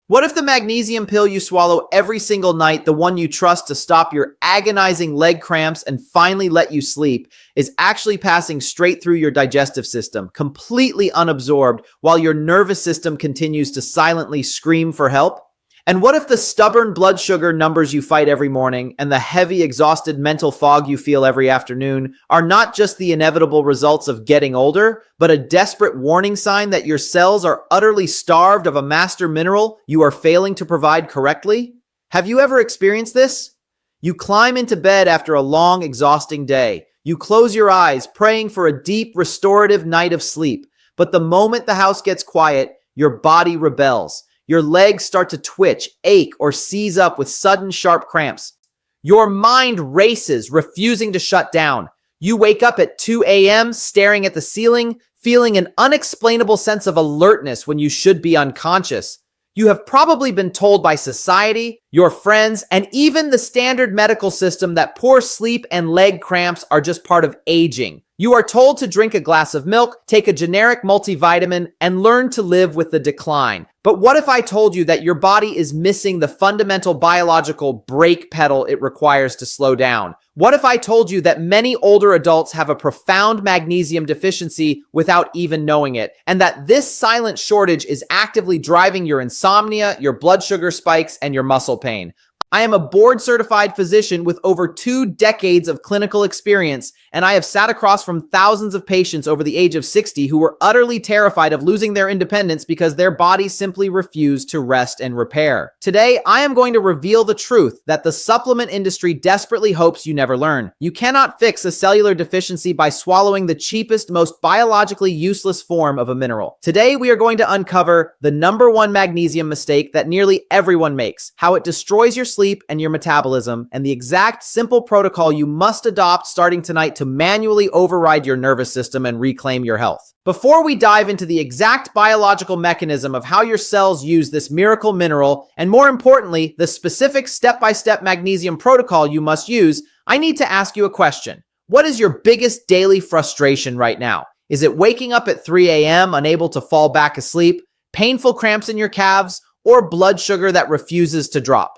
What if the magnesium pill you swallow every single night, the one you trust to stop your agonizing leg cramps and finally let you sleep, is actually passing straight through your digestive system, completely unabsorbed, while your nervous system continues to silently scream for help? And what if the stubborn blood sugar numbers you fight every morning and the heavy, exhausted mental fog you feel every afternoon are not just the inevitable results of getting older, but a desperate warning sign that your cells are utterly starved of a master mineral you are failing to provide correctly? Have you ever experienced this? You climb into bed after a long, exhausting day. You close your eyes, praying for a deep, restorative night of sleep. But the moment the house gets quiet, your body rebels. Your legs start to twitch, ache, or seize up with sudden sharp cramps. Your mind races, refusing to shut down. You wake up at 2 a.m., staring at the ceiling, feeling an unexplainable sense of alertness when you should be unconscious. You have probably been told by society, your friends, and even the standard medical system that poor sleep and leg cramps are just part of aging. You are told to drink a glass of milk, take a generic multivitamin, and learn to live with the decline. But what if I told you that your body is missing the fundamental biological brake pedal it requires to slow down? What if I told you that many older adults have a profound magnesium deficiency without even knowing it, and that this silent shortage is actively driving your insomnia, your blood sugar spikes, and your muscle pain? I am a board-certified physician with over 2 decades of clinical experience, and I have sat across from thousands of patients over the age of 60 who were utterly terrified of losing their independence because their bodies simply refused to rest and repair. Today, I am going to reveal the truth that the supplement industry desperately hopes you never learn. You cannot fix a cellular deficiency by swallowing the cheapest, most biologically useless form of a mineral. Today, we are going to uncover the #1 magnesium mistake that nearly everyone makes, how it destroys your sleep and your metabolism, and the exact simple protocol you must adopt starting tonight to manually override your nervous system and reclaim your health. Before we dive into the exact biological mechanism of how your cells use this miracle mineral, and more importantly, the specific step-by-step magnesium protocol you must use, I need to ask you a question. What is your biggest daily frustration right now? Is it waking up at 3 a.m. unable to fall back asleep, painful cramps in your calves, or blood sugar that refuses to drop?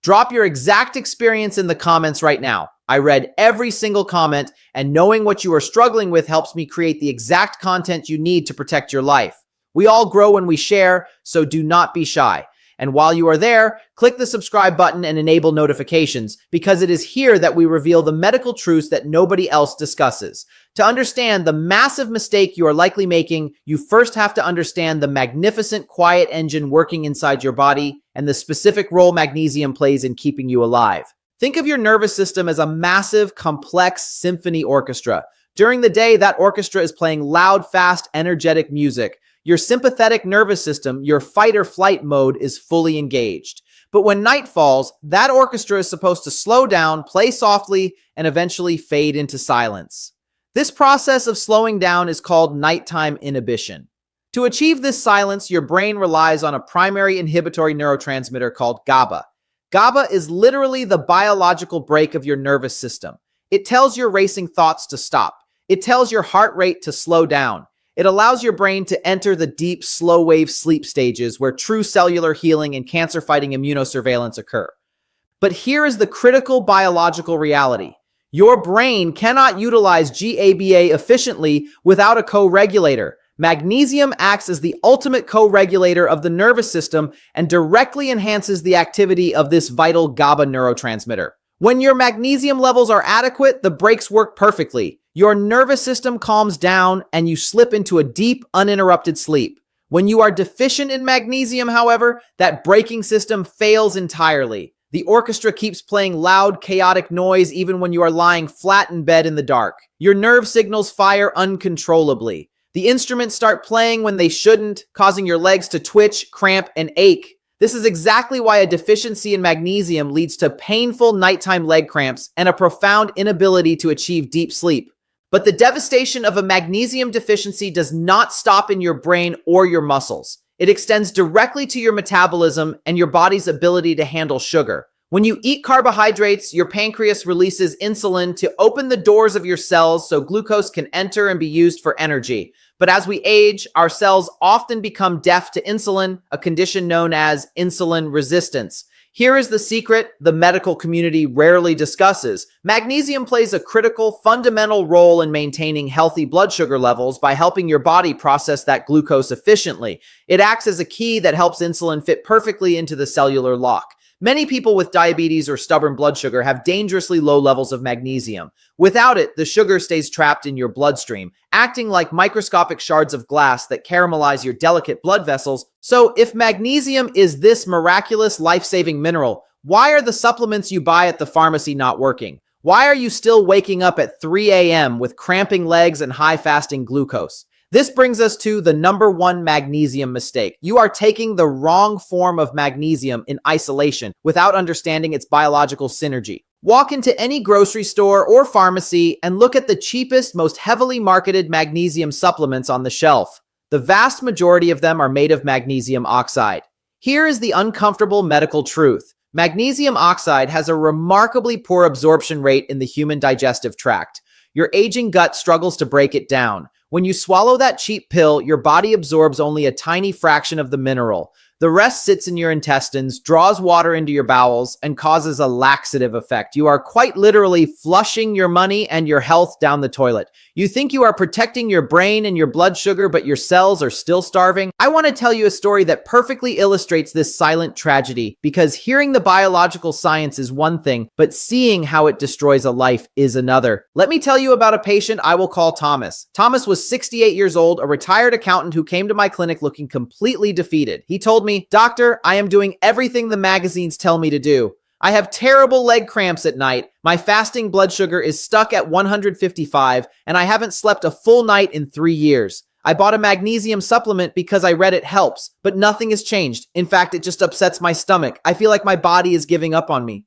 Drop your exact experience in the comments right now. I read every single comment, and knowing what you are struggling with helps me create the exact content you need to protect your life. We all grow when we share, so do not be shy. And while you are there, click the subscribe button and enable notifications, because it is here that we reveal the medical truths that nobody else discusses. To understand the massive mistake you are likely making, you first have to understand the magnificent quiet engine working inside your body and the specific role magnesium plays in keeping you alive. Think of your nervous system as a massive, complex symphony orchestra. During the day, that orchestra is playing loud, fast, energetic music. Your sympathetic nervous system, your fight or flight mode, is fully engaged. But when night falls, that orchestra is supposed to slow down, play softly, and eventually fade into silence. This process of slowing down is called nighttime inhibition. To achieve this silence, your brain relies on a primary inhibitory neurotransmitter called GABA. GABA is literally the biological brake of your nervous system. It tells your racing thoughts to stop. It tells your heart rate to slow down. It allows your brain to enter the deep, slow-wave sleep stages where true cellular healing and cancer-fighting immunosurveillance occur. But here is the critical biological reality. Your brain cannot utilize GABA efficiently without a co-regulator. Magnesium acts as the ultimate co-regulator of the nervous system and directly enhances the activity of this vital GABA neurotransmitter. When your magnesium levels are adequate, the brakes work perfectly. Your nervous system calms down and you slip into a deep, uninterrupted sleep. When you are deficient in magnesium, however, that braking system fails entirely. The orchestra keeps playing loud, chaotic noise even when you are lying flat in bed in the dark. Your nerve signals fire uncontrollably. The instruments start playing when they shouldn't, causing your legs to twitch, cramp, and ache. This is exactly why a deficiency in magnesium leads to painful nighttime leg cramps and a profound inability to achieve deep sleep. But the devastation of a magnesium deficiency does not stop in your brain or your muscles. It extends directly to your metabolism and your body's ability to handle sugar. When you eat carbohydrates, your pancreas releases insulin to open the doors of your cells so glucose can enter and be used for energy. But as we age, our cells often become deaf to insulin, a condition known as insulin resistance. Here is the secret the medical community rarely discusses. Magnesium plays a critical, fundamental role in maintaining healthy blood sugar levels by helping your body process that glucose efficiently. It acts as a key that helps insulin fit perfectly into the cellular lock. Many people with diabetes or stubborn blood sugar have dangerously low levels of magnesium. Without it, the sugar stays trapped in your bloodstream, acting like microscopic shards of glass that caramelize your delicate blood vessels. So, if magnesium is this miraculous life-saving mineral, why are the supplements you buy at the pharmacy not working? Why are you still waking up at 3 a.m. with cramping legs and high fasting glucose? This brings us to the number one magnesium mistake. You are taking the wrong form of magnesium in isolation without understanding its biological synergy. Walk into any grocery store or pharmacy and look at the cheapest, most heavily marketed magnesium supplements on the shelf. The vast majority of them are made of magnesium oxide. Here is the uncomfortable medical truth. Magnesium oxide has a remarkably poor absorption rate in the human digestive tract. Your aging gut struggles to break it down. When you swallow that cheap pill, your body absorbs only a tiny fraction of the mineral. The rest sits in your intestines, draws water into your bowels, and causes a laxative effect. You are quite literally flushing your money and your health down the toilet. You think you are protecting your brain and your blood sugar, but your cells are still starving? I want to tell you a story that perfectly illustrates this silent tragedy, because hearing the biological science is one thing, but seeing how it destroys a life is another. Let me tell you about a patient I will call Thomas. Thomas was 68 years old, a retired accountant who came to my clinic looking completely defeated. He told me, "Doctor, I am doing everything the magazines tell me to do. I have terrible leg cramps at night. My fasting blood sugar is stuck at 155, and I haven't slept a full night in 3 years. I bought a magnesium supplement because I read it helps, but nothing has changed. In fact, it just upsets my stomach. I feel like my body is giving up on me."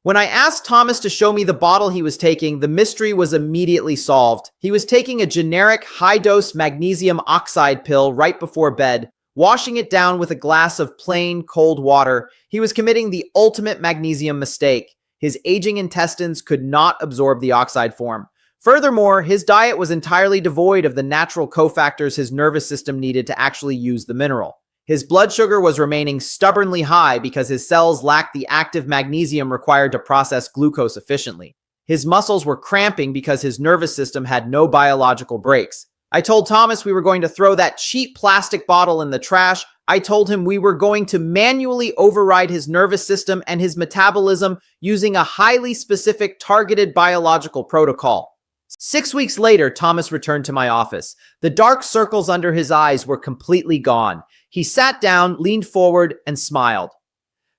When I asked Thomas to show me the bottle he was taking, the mystery was immediately solved. He was taking a generic high-dose magnesium oxide pill right before bed, washing it down with a glass of plain, cold water. He was committing the ultimate magnesium mistake. His aging intestines could not absorb the oxide form. Furthermore, his diet was entirely devoid of the natural cofactors his nervous system needed to actually use the mineral. His blood sugar was remaining stubbornly high because his cells lacked the active magnesium required to process glucose efficiently. His muscles were cramping because his nervous system had no biological brakes. I told Thomas we were going to throw that cheap plastic bottle in the trash. I told him we were going to manually override his nervous system and his metabolism using a highly specific targeted biological protocol. 6 weeks later, Thomas returned to my office. The dark circles under his eyes were completely gone. He sat down, leaned forward, and smiled.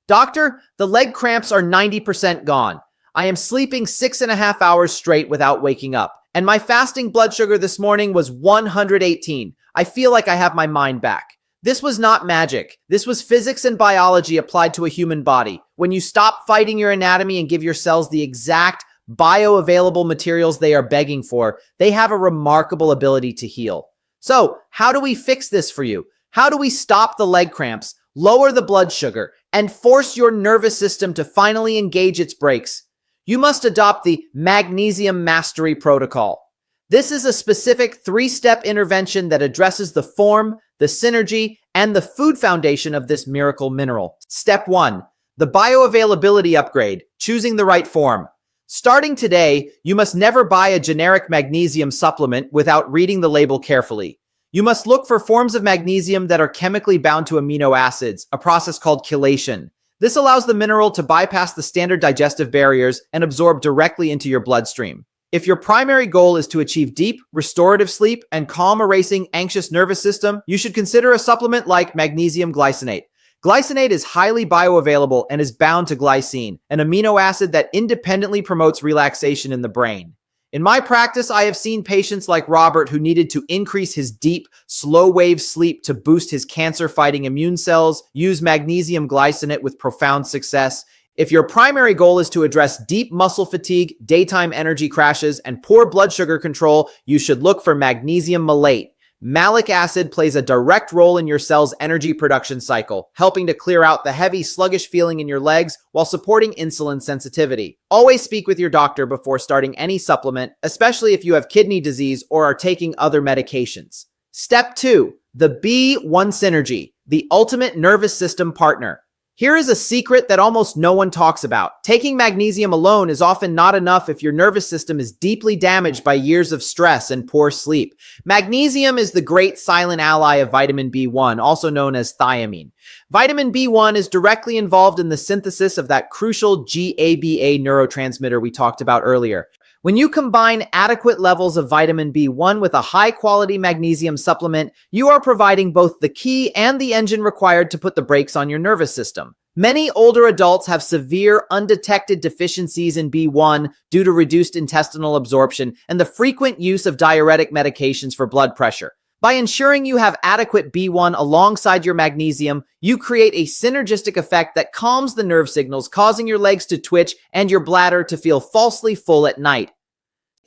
"Doctor, the leg cramps are 90% gone. I am sleeping 6.5 hours straight without waking up. And my fasting blood sugar this morning was 118. I feel like I have my mind back." This was not magic. This was physics and biology applied to a human body. When you stop fighting your anatomy and give your cells the exact bioavailable materials they are begging for, they have a remarkable ability to heal. So, how do we fix this for you? How do we stop the leg cramps, lower the blood sugar, and force your nervous system to finally engage its brakes? You must adopt the Magnesium Mastery Protocol. This is a specific 3-step intervention that addresses the form, the synergy, and the food foundation of this miracle mineral. Step 1. The bioavailability upgrade, choosing the right form. Starting today, you must never buy a generic magnesium supplement without reading the label carefully. You must look for forms of magnesium that are chemically bound to amino acids, a process called chelation. This allows the mineral to bypass the standard digestive barriers and absorb directly into your bloodstream. If your primary goal is to achieve deep, restorative sleep and calm a racing, anxious nervous system, you should consider a supplement like magnesium glycinate. Glycinate is highly bioavailable and is bound to glycine, an amino acid that independently promotes relaxation in the brain. In my practice, I have seen patients like Robert who needed to increase his deep, slow-wave sleep to boost his cancer-fighting immune cells, use magnesium glycinate with profound success. If your primary goal is to address deep muscle fatigue, daytime energy crashes, and poor blood sugar control, you should look for magnesium malate. Malic acid plays a direct role in your cell's energy production cycle, helping to clear out the heavy, sluggish feeling in your legs while supporting insulin sensitivity. Always speak with your doctor before starting any supplement, especially if you have kidney disease or are taking other medications. Step 2. The B1 Synergy, the ultimate nervous system partner. Here is a secret that almost no one talks about. Taking magnesium alone is often not enough if your nervous system is deeply damaged by years of stress and poor sleep. Magnesium is the great silent ally of vitamin B1, also known as thiamine. Vitamin B1 is directly involved in the synthesis of that crucial GABA neurotransmitter we talked about earlier. When you combine adequate levels of vitamin B1 with a high-quality magnesium supplement, you are providing both the key and the engine required to put the brakes on your nervous system. Many older adults have severe, undetected deficiencies in B1 due to reduced intestinal absorption and the frequent use of diuretic medications for blood pressure. By ensuring you have adequate B1 alongside your magnesium, you create a synergistic effect that calms the nerve signals, causing your legs to twitch and your bladder to feel falsely full at night.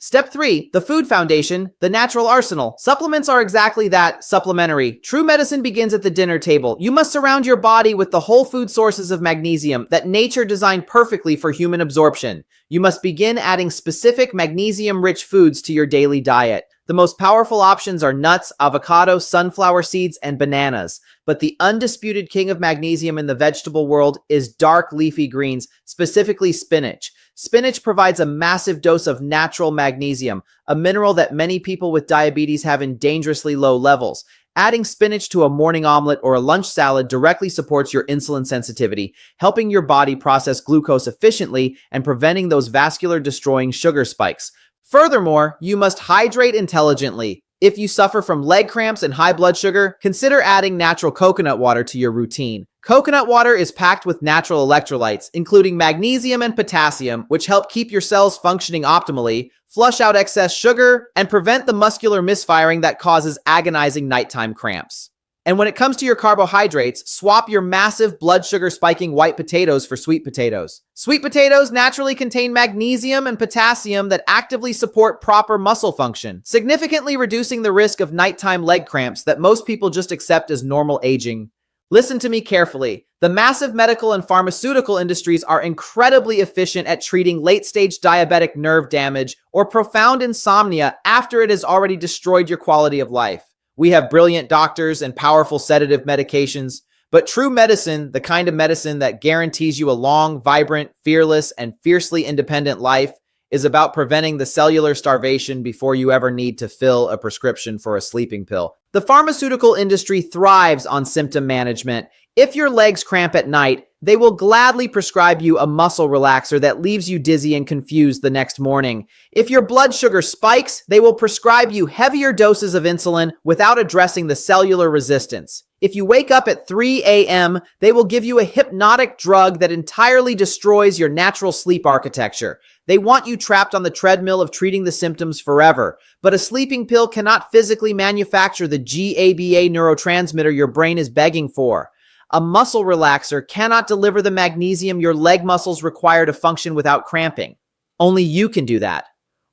Step 3, the food foundation, the natural arsenal. Supplements are exactly that, supplementary. True medicine begins at the dinner table. You must surround your body with the whole food sources of magnesium that nature designed perfectly for human absorption. You must begin adding specific magnesium-rich foods to your daily diet. The most powerful options are nuts, avocado, sunflower seeds, and bananas. But the undisputed king of magnesium in the vegetable world is dark leafy greens, specifically spinach. Spinach provides a massive dose of natural magnesium, a mineral that many people with diabetes have in dangerously low levels. Adding spinach to a morning omelet or a lunch salad directly supports your insulin sensitivity, helping your body process glucose efficiently and preventing those vascular-destroying sugar spikes. Furthermore, you must hydrate intelligently. If you suffer from leg cramps and high blood sugar, consider adding natural coconut water to your routine. Coconut water is packed with natural electrolytes, including magnesium and potassium, which help keep your cells functioning optimally, flush out excess sugar, and prevent the muscular misfiring that causes agonizing nighttime cramps. And when it comes to your carbohydrates, swap your massive blood sugar spiking white potatoes for sweet potatoes. Sweet potatoes naturally contain magnesium and potassium that actively support proper muscle function, significantly reducing the risk of nighttime leg cramps that most people just accept as normal aging. Listen to me carefully. The massive medical and pharmaceutical industries are incredibly efficient at treating late-stage diabetic nerve damage or profound insomnia after it has already destroyed your quality of life. We have brilliant doctors and powerful sedative medications, but true medicine, the kind of medicine that guarantees you a long, vibrant, fearless, and fiercely independent life, is about preventing the cellular starvation before you ever need to fill a prescription for a sleeping pill. The pharmaceutical industry thrives on symptom management. If your legs cramp at night, they will gladly prescribe you a muscle relaxer that leaves you dizzy and confused the next morning. If your blood sugar spikes, they will prescribe you heavier doses of insulin without addressing the cellular resistance. If you wake up at 3 a.m., they will give you a hypnotic drug that entirely destroys your natural sleep architecture. They want you trapped on the treadmill of treating the symptoms forever. But a sleeping pill cannot physically manufacture the GABA neurotransmitter your brain is begging for. A muscle relaxer cannot deliver the magnesium your leg muscles require to function without cramping. Only you can do that.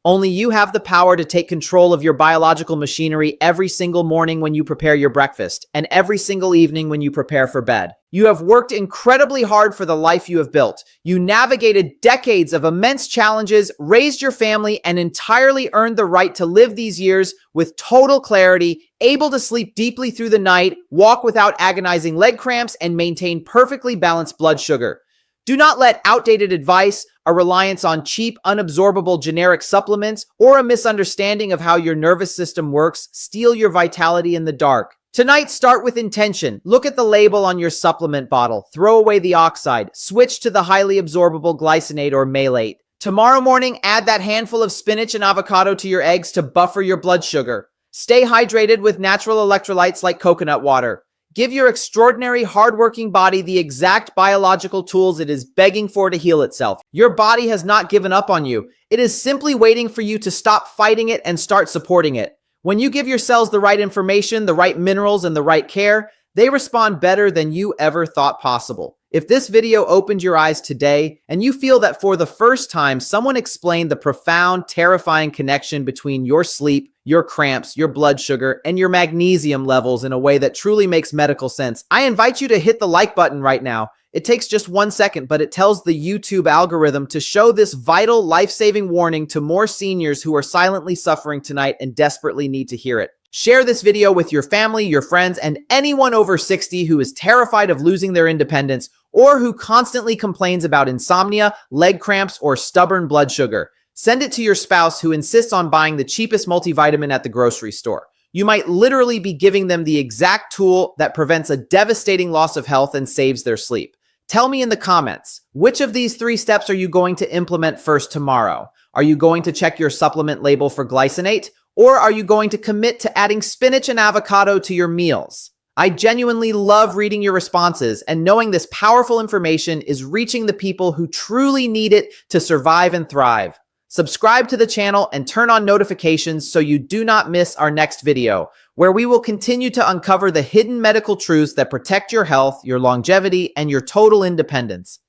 Only you have the power to take control of your biological machinery every single morning when you prepare your breakfast, and every single evening when you prepare for bed. You have worked incredibly hard for the life you have built. You navigated decades of immense challenges, raised your family, and entirely earned the right to live these years with total clarity, able to sleep deeply through the night, walk without agonizing leg cramps, and maintain perfectly balanced blood sugar. Do not let outdated advice, a reliance on cheap, unabsorbable generic supplements, or a misunderstanding of how your nervous system works steal your vitality in the dark. Tonight, start with intention. Look at the label on your supplement bottle. Throw away the oxide. Switch to the highly absorbable glycinate or malate. Tomorrow morning, add that handful of spinach and avocado to your eggs to buffer your blood sugar. Stay hydrated with natural electrolytes like coconut water. Give your extraordinary, hardworking body the exact biological tools it is begging for to heal itself. Your body has not given up on you. It is simply waiting for you to stop fighting it and start supporting it. When you give your cells the right information, the right minerals, and the right care, they respond better than you ever thought possible. If this video opened your eyes today and you feel that for the first time someone explained the profound, terrifying connection between your sleep, your cramps, your blood sugar, and your magnesium levels in a way that truly makes medical sense, I invite you to hit the like button right now. It takes just 1 second, but it tells the YouTube algorithm to show this vital, life-saving warning to more seniors who are silently suffering tonight and desperately need to hear it. Share this video with your family, your friends, and anyone over 60 who is terrified of losing their independence or who constantly complains about insomnia, leg cramps, or stubborn blood sugar. Send it to your spouse who insists on buying the cheapest multivitamin at the grocery store. You might literally be giving them the exact tool that prevents a devastating loss of health and saves their sleep. Tell me in the comments, which of these 3 steps are you going to implement first tomorrow? Are you going to check your supplement label for glycinate? Or are you going to commit to adding spinach and avocado to your meals? I genuinely love reading your responses and knowing this powerful information is reaching the people who truly need it to survive and thrive. Subscribe to the channel and turn on notifications so you do not miss our next video, where we will continue to uncover the hidden medical truths that protect your health, your longevity, and your total independence.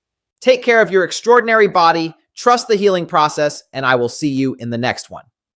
Take care of your extraordinary body, trust the healing process, and I will see you in the next one.